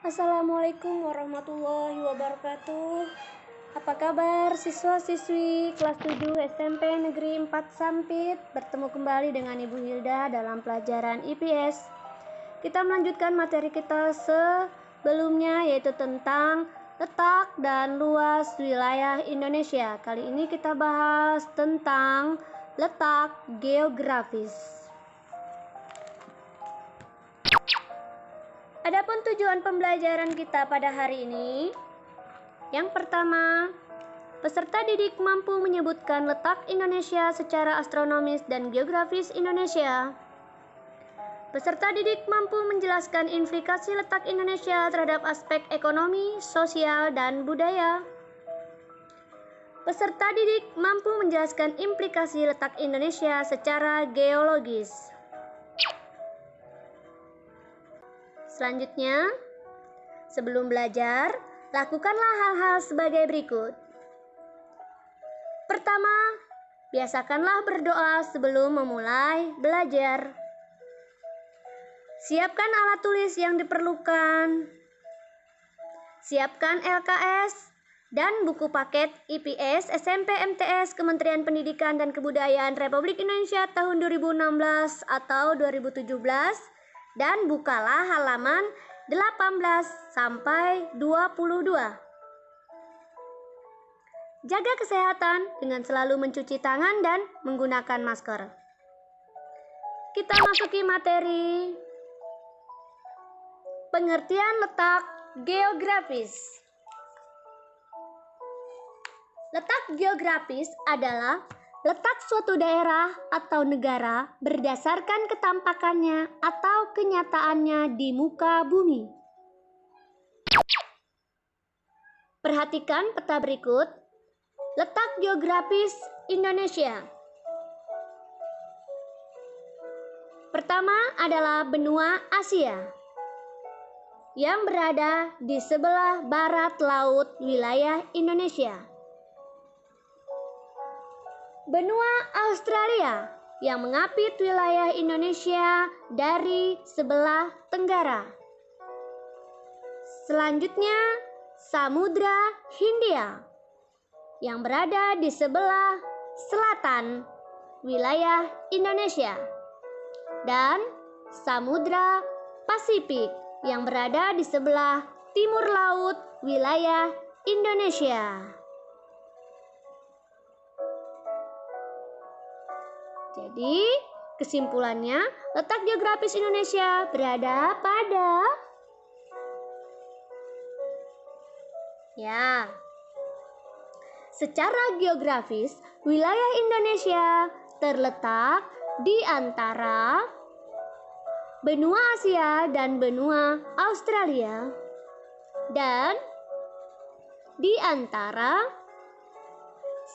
Assalamualaikum warahmatullahi wabarakatuh. Apa kabar siswa-siswi kelas 7 SMP Negeri 4 Sampit? Bertemu kembali dengan Ibu Hilda dalam pelajaran IPS. Kita melanjutkan materi kita sebelumnya, yaitu tentang letak dan luas wilayah Indonesia. Kali ini kita bahas tentang letak geografis. Adapun tujuan pembelajaran kita pada hari ini, yang pertama, peserta didik mampu menyebutkan letak Indonesia secara astronomis dan geografis Indonesia. Peserta didik mampu menjelaskan implikasi letak Indonesia terhadap aspek ekonomi, sosial, dan budaya. Peserta didik mampu menjelaskan implikasi letak Indonesia secara geologis. Selanjutnya, sebelum belajar, lakukanlah hal-hal sebagai berikut. Pertama, biasakanlah berdoa sebelum memulai belajar. Siapkan alat tulis yang diperlukan. Siapkan LKS dan buku paket IPS SMP MTS Kementerian Pendidikan dan Kebudayaan Republik Indonesia tahun 2016 atau 2017. Dan bukalah halaman 18 sampai 22. Jaga kesehatan dengan selalu mencuci tangan dan menggunakan masker. Kita masuki materi pengertian letak geografis. Letak geografis adalah letak suatu daerah atau negara berdasarkan ketampakannya atau kenyataannya di muka bumi. Perhatikan peta berikut. Letak geografis Indonesia. Pertama adalah benua Asia yang berada di sebelah barat laut wilayah Indonesia. Benua Australia yang mengapit wilayah Indonesia dari sebelah tenggara. Selanjutnya, Samudra Hindia yang berada di sebelah selatan wilayah Indonesia. Dan Samudra Pasifik yang berada di sebelah timur laut wilayah Indonesia. Jadi, kesimpulannya, letak geografis Indonesia berada pada secara geografis, wilayah Indonesia terletak di antara benua Asia dan benua Australia dan di antara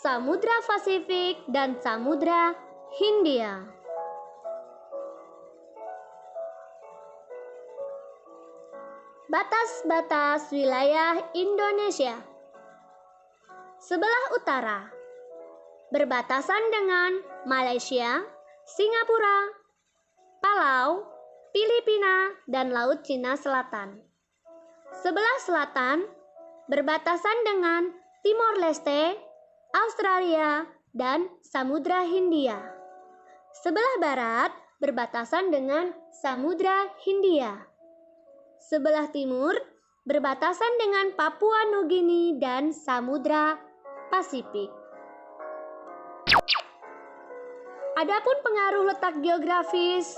Samudra Pasifik dan Samudra Hindia. Batas-batas wilayah Indonesia. Sebelah utara berbatasan dengan Malaysia, Singapura, Palau, Filipina, dan Laut Cina Selatan. Sebelah selatan berbatasan dengan Timor Leste, Australia, dan Samudra Hindia. Sebelah barat berbatasan dengan Samudra Hindia. Sebelah timur berbatasan dengan Papua Nugini dan Samudra Pasifik. Adapun pengaruh letak geografis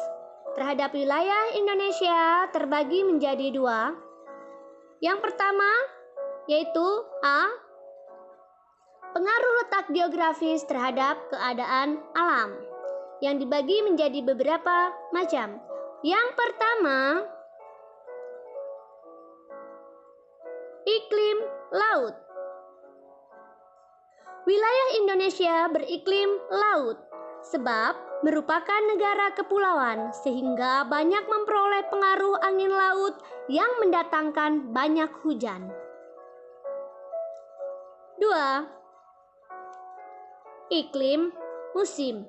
terhadap wilayah Indonesia terbagi menjadi dua. Yang pertama yaitu A. Pengaruh letak geografis terhadap keadaan alam yang dibagi menjadi beberapa macam. Yang pertama, iklim laut. Wilayah Indonesia beriklim laut sebab merupakan negara kepulauan sehingga banyak memperoleh pengaruh angin laut yang mendatangkan banyak hujan. 2. Iklim musim.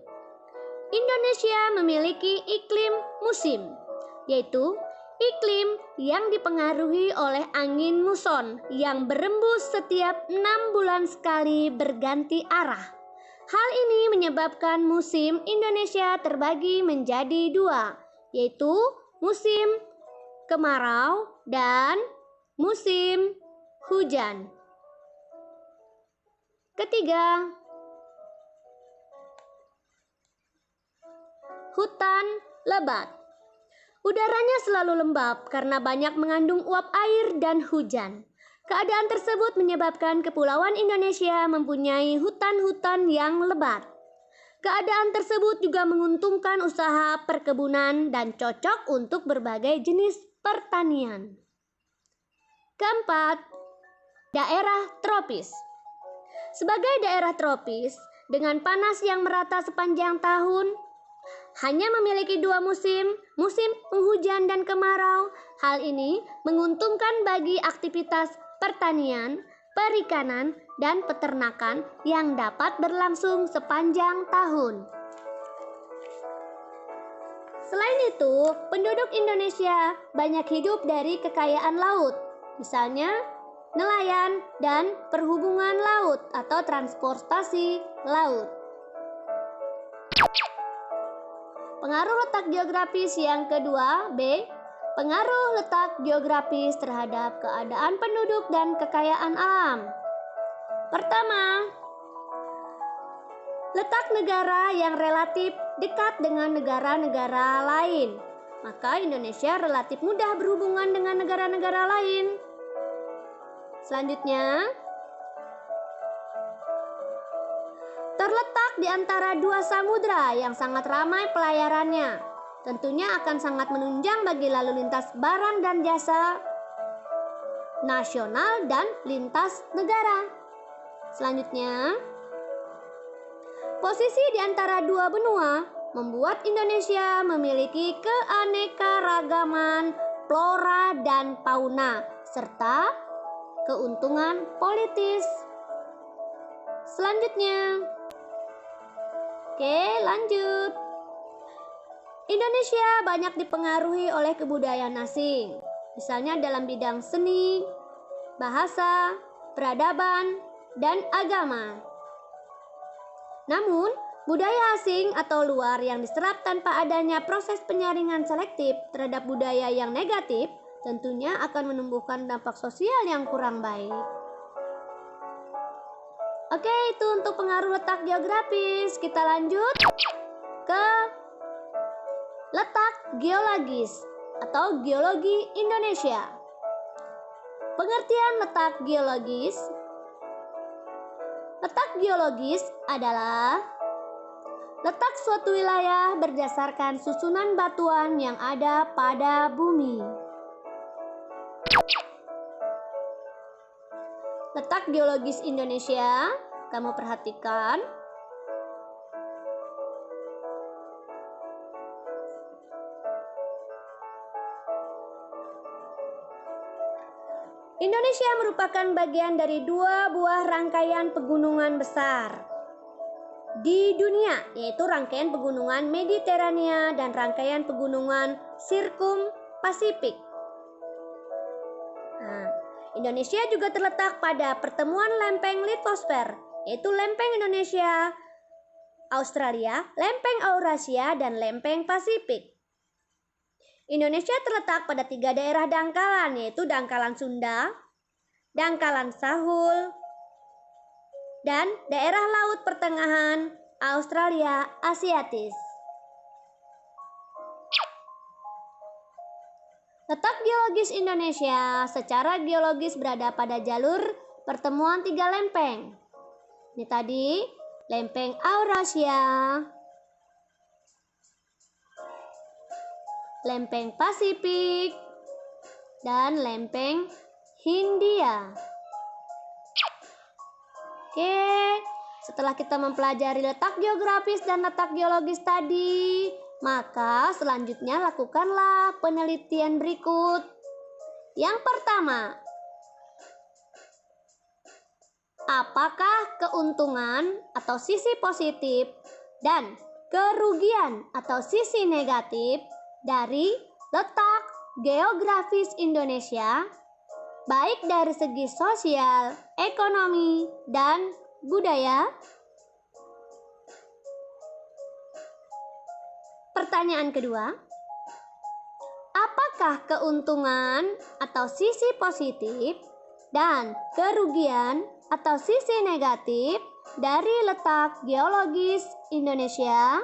Indonesia memiliki iklim musim, yaitu Iklim yang dipengaruhi oleh angin muson yang berembus setiap 6 bulan sekali berganti arah. Hal ini menyebabkan musim Indonesia terbagi menjadi dua, yaitu musim kemarau dan musim hujan. Ketiga, hutan lebat. Udaranya selalu lembab karena banyak mengandung uap air dan hujan. Keadaan tersebut menyebabkan kepulauan Indonesia mempunyai hutan-hutan yang lebat. Keadaan tersebut juga menguntungkan usaha perkebunan dan cocok untuk berbagai jenis pertanian. Keempat, daerah tropis. Sebagai daerah tropis dengan panas yang merata sepanjang tahun, hanya memiliki dua musim, musim penghujan dan kemarau. Hal ini menguntungkan bagi aktivitas pertanian, perikanan, dan peternakan yang dapat berlangsung sepanjang tahun. Selain itu, penduduk Indonesia banyak hidup dari kekayaan laut, misalnya nelayan dan perhubungan laut atau transportasi laut. Pengaruh letak geografis yang kedua, B. Pengaruh letak geografis terhadap keadaan penduduk dan kekayaan alam. Pertama, letak negara yang relatif dekat dengan negara-negara lain. Maka Indonesia relatif mudah berhubungan dengan negara-negara lain. Selanjutnya, terletak di antara dua samudra yang sangat ramai pelayarannya. Tentunya akan sangat menunjang bagi lalu lintas barang dan jasa nasional dan lintas negara. Selanjutnya, posisi di antara dua benua membuat Indonesia memiliki keanekaragaman flora dan fauna serta keuntungan politis. Selanjutnya, oke, lanjut. Indonesia banyak dipengaruhi oleh kebudayaan asing, misalnya dalam bidang seni, bahasa, peradaban, dan agama. Namun, budaya asing atau luar yang diserap tanpa adanya proses penyaringan selektif terhadap budaya yang negatif tentunya akan menumbuhkan dampak sosial yang kurang baik. Oke, itu untuk pengaruh letak geografis. Kita lanjut ke letak geologis atau geologi Indonesia. Pengertian letak geologis. Letak geologis adalah letak suatu wilayah berdasarkan susunan batuan yang ada pada bumi. Letak geologis Indonesia, kamu perhatikan. Indonesia merupakan bagian dari dua buah rangkaian pegunungan besar di dunia, yaitu rangkaian pegunungan Mediterania dan rangkaian pegunungan Sirkum-Pasifik. Indonesia juga terletak pada pertemuan lempeng litosfer, yaitu lempeng Indonesia, Australia, lempeng Eurasia, dan lempeng Pasifik. Indonesia terletak pada 3 daerah dangkalan, yaitu dangkalan Sunda, dangkalan Sahul, dan daerah laut pertengahan Australia Asiatis. Letak geologis Indonesia secara geologis berada pada jalur pertemuan 3 lempeng. Ini tadi lempeng Eurasia, lempeng Pasifik, dan lempeng Hindia. Oke, setelah kita mempelajari letak geografis dan letak geologis tadi, maka selanjutnya lakukanlah penelitian berikut. Yang pertama, apakah keuntungan atau sisi positif dan kerugian atau sisi negatif dari letak geografis Indonesia, baik dari segi sosial, ekonomi, dan budaya? Pertanyaan kedua, apakah keuntungan atau sisi positif dan kerugian atau sisi negatif dari letak geologis Indonesia?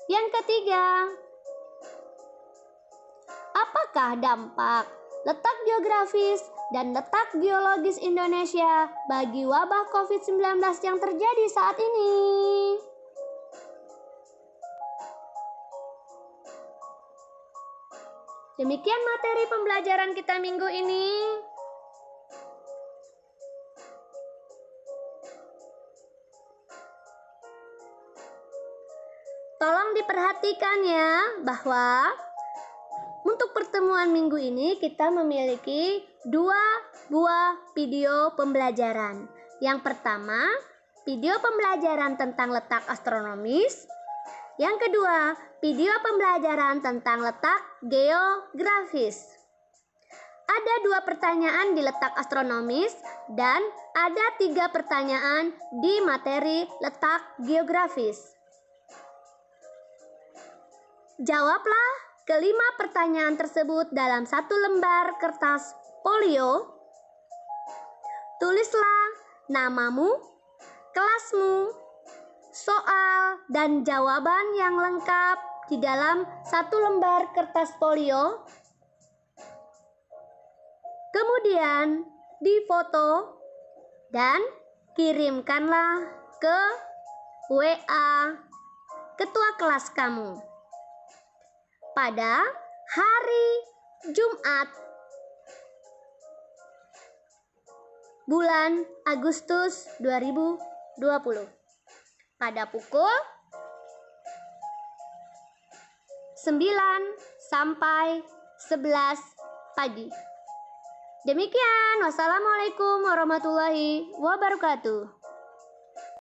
Yang ketiga, apakah dampak letak geografis dan letak geologis Indonesia bagi wabah COVID-19 yang terjadi saat ini? Demikian materi pembelajaran kita minggu ini. Tolong diperhatikan ya, bahwa untuk pertemuan minggu ini kita memiliki 2 buah video pembelajaran. Yang pertama, video pembelajaran tentang letak astronomis. Yang kedua, video pembelajaran tentang letak geografis. Ada 2 pertanyaan di letak astronomis dan ada 3 pertanyaan di materi letak geografis. Jawablah kelima pertanyaan tersebut dalam 1 lembar kertas folio. Tulislah namamu, kelasmu, soal, dan jawaban yang lengkap di dalam 1 lembar kertas folio. Kemudian difoto dan kirimkanlah ke WA ketua kelas kamu pada hari Jumat bulan Agustus 2020 pada pukul 9 sampai 11 pagi. Demikian, wassalamualaikum warahmatullahi wabarakatuh.